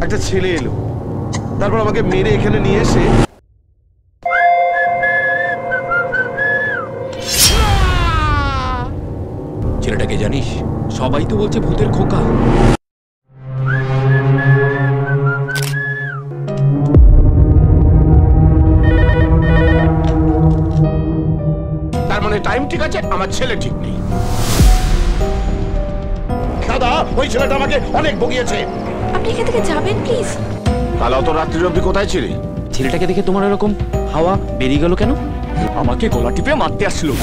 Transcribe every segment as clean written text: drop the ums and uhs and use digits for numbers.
একটা ছেলে এলো, তারপর আমাকে মেরে এখানে নিয়ে এসে ছেলেটাকে জানিস? সবাই তো বলছে ভূতের খোকা। তার মানে টাইম ঠিক আছে, আমার ছেলে ঠিক নেই। দাদা, ওই ছেলেটা আমাকে অনেক বকিয়েছে। আপনি এখান থেকে যাবেন প্লিজ। কাল অত রাত্রির অবধি কোথায় ছিলি? ছেলেটাকে দেখে তোমার এরকম হাওয়া বেরিয়ে গেল কেন? আমাকে গলা টিপে মারতে আসলো।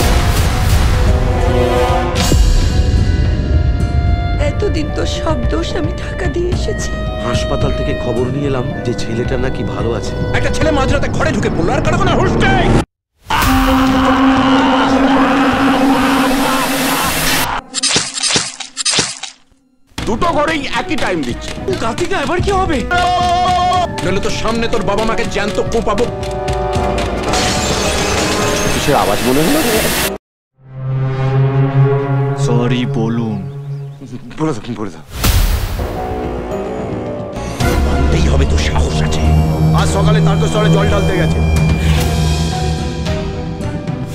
এতদিন তো সব দোষ আমি ঢাকা দিয়ে এসেছি। হাসপাতাল থেকে খবর নিয়ে এলাম যে ছেলেটা নাকি ভালো আছে। একটা ছেলে মাঝরাতে ঘরে ঢুকে পড়লো, আর কারো কোনো হুঁশ নেই। দুটো ঘরেই একই টাইম দিচ্ছে। কাতিটা এবার কি হবে? নইলে তোর সামনে তোর বাবা মাকে জ্যান্ত কোপাবো। কিসের আওয়াজ মনে হলো? সরি বলুন। বলে দাও, বলে দাও। মানতেই হবে, তোর সাহস আছে। আজ সকালে তারকেশ্বরে জল ঢালতে গেছে।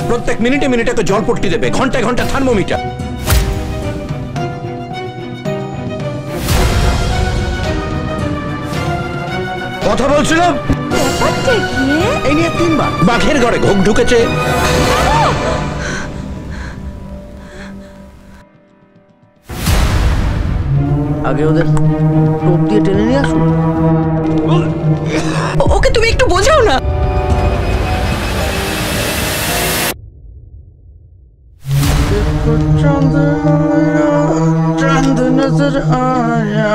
প্রত্যেক মিনিটে মিনিটে তো জল পট্টি দেবে, ঘন্টায় ঘন্টা থার্মোমিটার। কথা বলছিলাম এই নিয়ে 3 বার বাঘের ঘরে ঘোক ঢুকেছে। আগে ওদের টোপ দিয়ে টেনে নিয়ে আসুন। ওকে তুমি একটু বোঝাও না। चांद नजर आया